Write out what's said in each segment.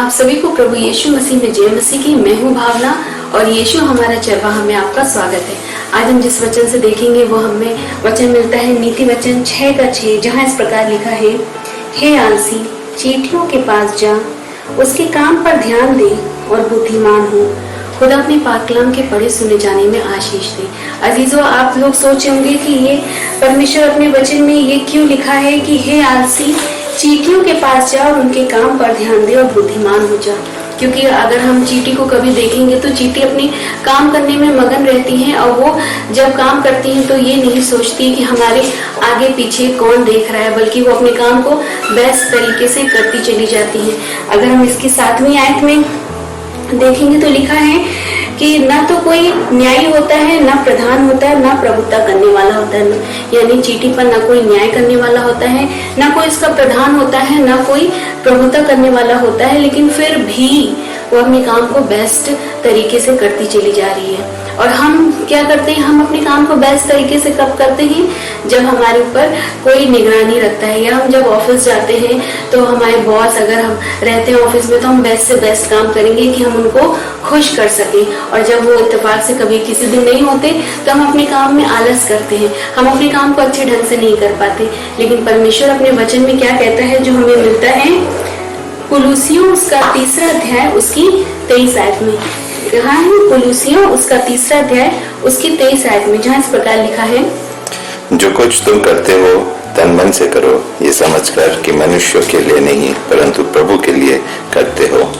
आप सभी को प्रभु यीशु मसीह में जय मसीह की। मैं हूँ भावना और यीशु हमारा चरवाहा में आपका स्वागत है। आज हम जिस वचन से देखेंगे वो हमें वचन मिलता है नीति वचन 6:6, जहाँ इस प्रकार लिखा है, हे आलसी, चींटियों के पास जा, उसके काम पर ध्यान दे और बुद्धिमान हो। खुदा अपने पाक कलाम के पढ़े सुने जाने में आशीष दे। अजीजों, आप लोग सोचे होंगे कि ये परमेश्वर अपने वचन में ये क्यों लिखा है कि हे आलसी, चींटियों के पास जा और उनके काम पर ध्यान दे और बुद्धिमान हो जा। क्योंकि अगर हम चींटी को कभी देखेंगे तो चींटी अपने काम करने में मगन रहती हैं और वो जब काम करती हैं तो ये नहीं सोचती कि हमारे आगे पीछे कौन देख रहा है, बल्कि वो अपने काम को बेस्ट तरीके से करती चली जाती हैं। अगर हम इसकी 7वीं आयत में देखेंगे तो लिखा है कि ना तो कोई न्यायी होता है, ना प्रधान होता है, ना प्रभुता करने वाला होता है। यानी चींटी पर ना कोई न्याय करने वाला होता है, ना कोई इसका प्रधान होता है, ना कोई प्रभुता करने वाला होता है, लेकिन फिर भी वो अपने काम को बेस्ट तरीके से करती चली जा रही है। और हम क्या करते हैं, हम अपने काम को बेस्ट तरीके से कब करते हैं, जब हमारे ऊपर कोई निगरानी रखता है, या हम जब ऑफिस जाते हैं तो हमारे बॉस अगर हम रहते हैं ऑफिस में तो हम बेस्ट से बेस्ट काम करेंगे कि हम उनको खुश कर सकें। और जब वो इत्तेफाक से कभी किसी दिन नहीं होते तो हम अपने काम में आलस करते हैं, हम अपने काम को अच्छे ढंग से नहीं कर पाते। लेकिन परमेश्वर अपने वचन में क्या कहता है जो हमें मिलता है, कुलूसियों उसका 3 अध्याय उसकी 23 आयत में। कहा है कुलूसियों उसका 3 अध्याय उसकी 23 आयत में, जहाँ इस प्रकार लिखा है, जो कुछ तुम करते हो तन मन से करो, ये समझकर कि मनुष्यों के लिए नहीं परंतु प्रभु के लिए करते हो।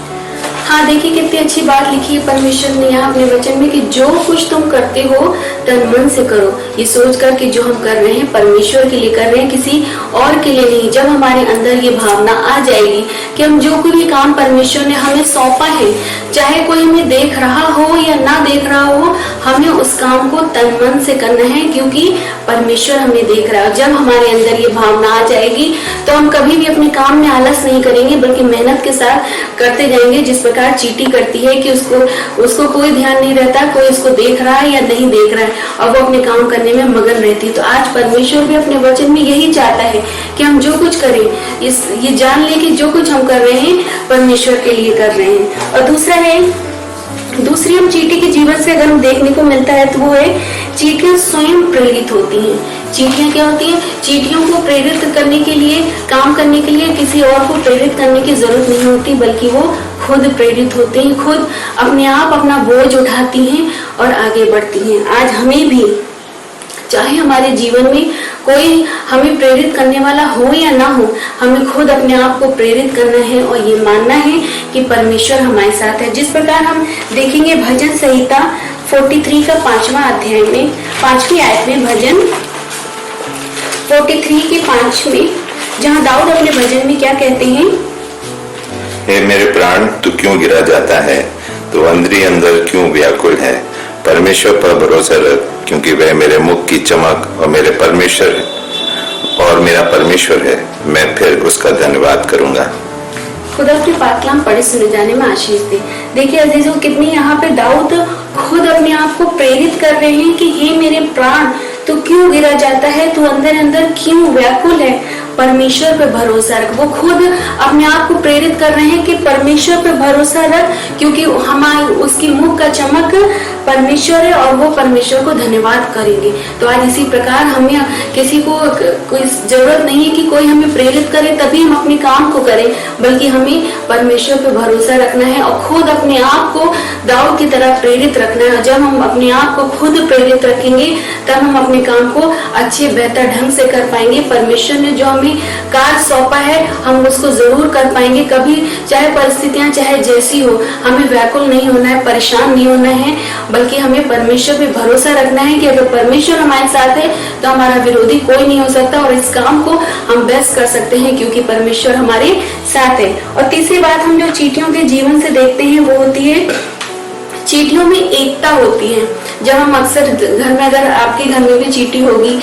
हाँ, देखिए कितनी अच्छी बात लिखी है परमेश्वर ने यहाँ अपने वचन में कि जो कुछ तुम करते हो तन मन से करो, ये सोच कर कि जो हम कर रहे हैं परमेश्वर के लिए कर रहे हैं, किसी और के लिए नहीं। जब हमारे अंदर ये भावना आ जाएगी कि हम जो कोई भी काम परमेश्वर ने हमें सौंपा है, चाहे कोई हमें देख रहा हो या ना देख रहा हो, हमें उस काम को तन मन से करना है क्योंकि परमेश्वर हमें देख रहा है। जब हमारे अंदर ये भावना आ जाएगी तो हम कभी भी अपने काम में आलस नहीं करेंगे, बल्कि मेहनत के साथ करते जाएंगे। जिस प्रकार चींटी करती है कि उसको कोई ध्यान नहीं रहता, कोई उसको देख रहा है या नहीं देख रहा है, और वो अपने काम करने में मगन रहती है। तो आज परमेश्वर भी अपने वचन में यही चाहता है कि हम जो कुछ करें ये जान ले कि जो कुछ हम कर रहे हैं परमेश्वर के लिए कर रहे हैं। और दूसरी हम चींटी के जीवन से अगर हम देखने को मिलता है तो वो है, चींटियां स्वयं प्रेरित होती हैं। चींटियां क्या होती हैं, चींटियों को प्रेरित करने के लिए, काम करने के लिए किसी और को प्रेरित करने की जरूरत नहीं होती, बल्कि वो खुद प्रेरित होते हैं, खुद अपने आप अपना बोझ उठाती हैं और आगे बढ़ती हैं। आज हमें भी, चाहे हमारे जीवन में कोई हमें प्रेरित करने वाला हो या ना हो, हमें खुद अपने आप को प्रेरित करना है और ये मानना है कि परमेश्वर हमारे साथ है। जिस प्रकार हम देखेंगे भजन संहिता 43 का 5वां अध्याय में 5वीं आयत में, भजन 43 के 5 में, जहाँ दाऊद अपने भजन में क्या कहते हैं, हे मेरे प्राण, तू क्यों गिरा जाता है, तू अंदरी अंदर क्यों व्याकुल है। परमेश्वर पर भरोसा रख, क्योंकि वह मेरे मुख की चमक और मेरा परमेश्वर है, मैं फिर उसका धन्यवाद करूंगा। खुदा के पाक कलाम पढ़े सुने जाने में आशीष दे। देखिए अजीजों, कितनी यहाँ पे दाऊद खुद अपने आप को प्रेरित कर रहे हैं कि हे मेरे प्राण, तू क्यों गिरा जाता है, तू अंदर अंदर क्यों व्याकुल है, परमेश्वर पे भरोसा रख। वो खुद अपने आप को प्रेरित कर रहे हैं कि परमेश्वर पे भरोसा रख, क्योंकि हमारे उसकी मुख का चमक परमेश्वर है और वो परमेश्वर को धन्यवाद करेंगे। तो आज इसी प्रकार हमें किसी को कोई जरूरत नहीं है कि कोई हमें प्रेरित करे तभी हम अपने काम को करें, बल्कि हमें परमेश्वर पे भरोसा रखना है और खुद अपने आप को दाऊद की तरह प्रेरित रखना है। जब हम अपने आप को खुद प्रेरित रखेंगे तब हम अपने काम को अच्छे बेहतर ढंग से कर पाएंगे। परमेश्वर ने जो हमें कार्य सौंपा है हम उसको जरूर कर पाएंगे। कभी चाहे परिस्थितियां चाहे जैसी हो, हमें व्याकुल नहीं होना है, परेशान नहीं होना है, बल्कि हमें परमेश्वर पे भरोसा रखना है कि अगर परमेश्वर हमारे साथ है तो हमारा विरोधी कोई नहीं हो सकता और इस काम को हम बेस्ट कर सकते हैं क्योंकि परमेश्वर हमारे साथ है। और तीसरी बात हम जो चींटियों के जीवन से देखते हैं वो होती है, चींटियों में एकता होती है। जब हम अक्सर घर में, अगर आपके घर में भी चींटी होगी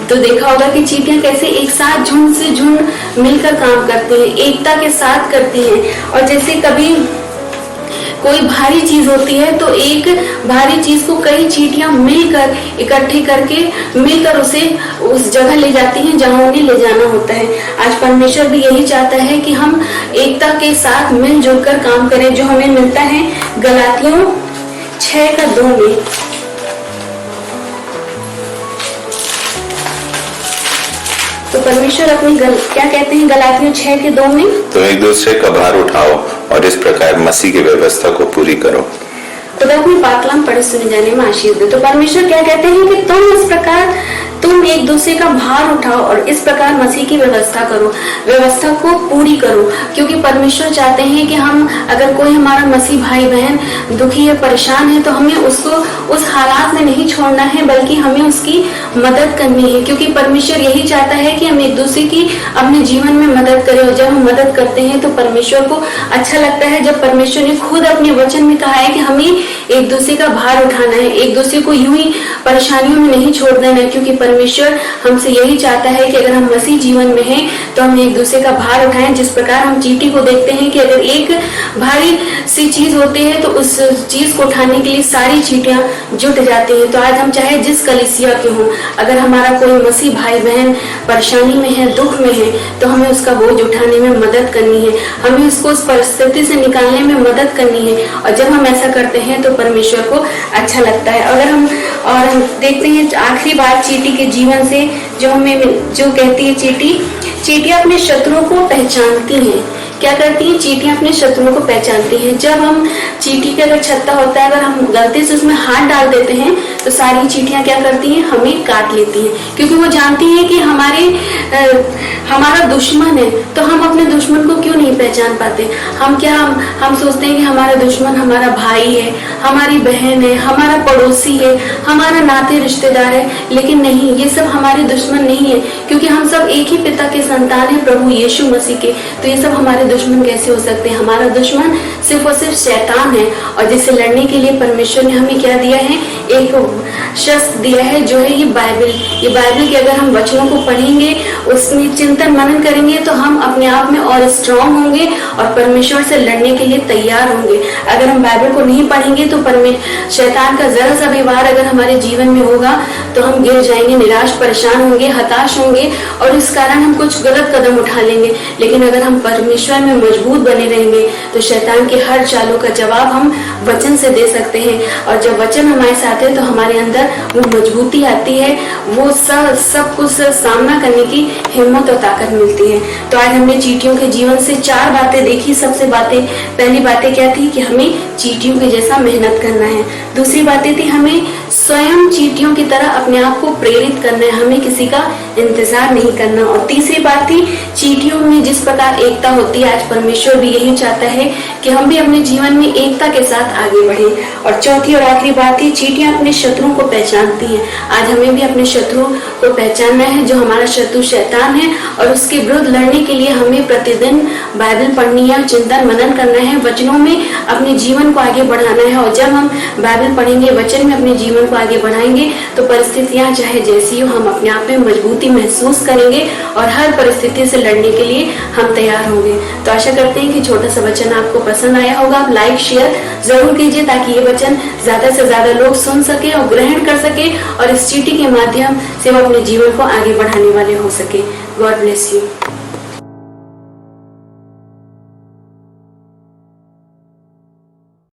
तो देखा होगा कि चींटियां कैसे एक साथ झुंड से झुंड मिलकर काम करती हैं, एकता के साथ करती हैं। और जैसे कभी कोई भारी चीज होती है तो एक भारी चीज को कई चींटियां मिलकर इकट्ठे करके मिलकर उसे उस जगह ले जाती हैं जहां उन्हें ले जाना होता है। आज परमेश्वर भी यही चाहता है कि हम एकता के साथ मिलजुल कर काम करें, जो हमें मिलता है गलातियों 6:2 में। तो परमेश्वर अपनी क्या कहते हैं गलातियों 6:2 में? तो एक दूसरे का भार उठाओ और इस प्रकार मसीह की व्यवस्था को पूरी करो। तो अपनी पाकलाम पढ़े सुने जाने में आशीष दे। तो परमेश्वर क्या कहते हैं कि तुम एक दूसरे का भार उठाओ और इस प्रकार मसीह की व्यवस्था करो, व्यवस्था को पूरी करो। क्योंकि परमेश्वर चाहते हैं कि हम, अगर कोई हमारा मसीह भाई बहन दुखी है, परेशान है, तो हमें उसको उस हालात में नहीं छोड़ना है, बल्कि हमें उसकी मदद करनी है। क्योंकि परमेश्वर यही चाहता है कि हम एक दूसरे की अपने जीवन में मदद करें, और जब हम मदद करते हैं तो परमेश्वर को अच्छा लगता है। जब परमेश्वर ने खुद अपने वचन में कहा है कि हमें एक दूसरे का भार उठाना है, एक दूसरे को यूं ही परेशानियों में नहीं छोड़ देना है। क्योंकि परमेश्वर हमसे यही चाहता है कि अगर हम मसीह जीवन में हैं तो हम एक दूसरे का भार उठाएं। जिस प्रकार हम चींटी को देखते हैं कि अगर एक भारी सी चीज होती है तो उस चीज को उठाने के लिए सारी चींटियां जुट जाती हैं। तो आज हम चाहे जिस कलीसिया के हों, अगर हमारा कोई मसीह भाई बहन परेशानी में है, दुख में है, तो हमें उसका बोझ उठाने में मदद करनी है, हमें उसको उस परिस्थिति से निकालने में मदद करनी है। और जब हम ऐसा करते हैं तो परमेश्वर को अच्छा लगता है। अगर हम देखते हैं आखिरी बात चींटी के जीवन से, जो कहती है चींटियां अपने शत्रुओं को पहचानती हैं। क्या करती है चींटियां? अपने शत्रुओं को पहचानती हैं। जब हम चींटी का अगर छत्ता होता है, अगर हम गलती से उसमें हाथ डाल देते हैं तो सारी चींटियां क्या करती हैं? हमें काट लेती हैं। क्योंकि वो जानती हैं कि हमारा दुश्मन है। तो हम अपने दुश्मन को क्यों नहीं पहचान पाते? हम सोचते हैं कि हमारा दुश्मन हमारा भाई है, हमारी बहन है, हमारा पड़ोसी है, हमारा नाते रिश्तेदार है। लेकिन नहीं, ये सब हमारे दुश्मन नहीं है। क्योंकि हम सब एक ही पिता के संतान है, प्रभु यीशु मसीह के। तो ये सब हमारे दुश्मन कैसे हो सकते हैं? हमारा दुश्मन सिर्फ और सिर्फ शैतान है। और जिससे लड़ने के लिए परमेश्वर ने हमें क्या दिया है? एक शस्त्र दिया है, जो है ये बाइबल। ये बाइबल के अगर हम वचनों को पढ़ेंगे, उसमें चिंतन मनन करेंगे, तो हम अपने आप में और स्ट्रांग होंगे और परमेश्वर से लड़ने के लिए तैयार होंगे। अगर हम बाइबल को नहीं पढ़ेंगे तो शैतान का जरा सा भी वार अगर हमारे जीवन में होगा तो हम गिर जाएंगे, निराश परेशान होंगे, हताश होंगे, और इस कारण हम कुछ गलत कदम उठा लेंगे। लेकिन अगर हम परमेश्वर में मजबूत बने रहेंगे तो शैतान के हर चालों का जवाब हम वचन से दे सकते हैं। और जब वचन हमारे साथ है तो हमारे अंदर वो मजबूती आती है, वो सब कुछ सामना करने की हिम्मत और ताकत मिलती है। तो आज हमने चींटियों के जीवन से 4 बातें देखी। पहली बातें क्या थी? कि हमें चींटियों के जैसा मेहनत करना है। दूसरी बातें थी हमें स्वयं चींटियों की तरह अपने आप को प्रेरित करना है, हमें किसी का इंतजार नहीं करना। और तीसरी बात थी चींटियों में जिस प्रकार एकता होती है, आज परमेश्वर भी यही चाहता है कि हम भी अपने जीवन में एकता के साथ आगे बढ़े। और चौथी और आखिरी बात थी चींटियां अपने शत्रुओं को पहचानती हैं। आज हमें भी अपने शत्रु को पहचानना है, जो हमारा शत्रु शैतान है, और उसके विरुद्ध लड़ने के लिए हमें प्रतिदिन बाइबल पढ़नी है, चिंतन मनन करना है, वचनों में अपने जीवन को आगे बढ़ाना है। और जब हम बाइबल पढ़ेंगे, वचन में अपने जीवन को आगे बढ़ाएंगे, तो परिस्थितियां चाहे जैसी हो, हम अपने आप में मजबूती महसूस करेंगे और हर परिस्थिति से लड़ने के लिए हम तैयार होंगे। तो आशा करते हैं कि छोटा सा वचन आपको पसंद आया होगा। आप लाइक शेयर जरूर कीजिए ताकि ये वचन ज्यादा से ज्यादा लोग सुन सके और ग्रहण कर सके, और इस चींटी के माध्यम से वो अपने जीवन को आगे बढ़ाने वाले हो सके। God bless you.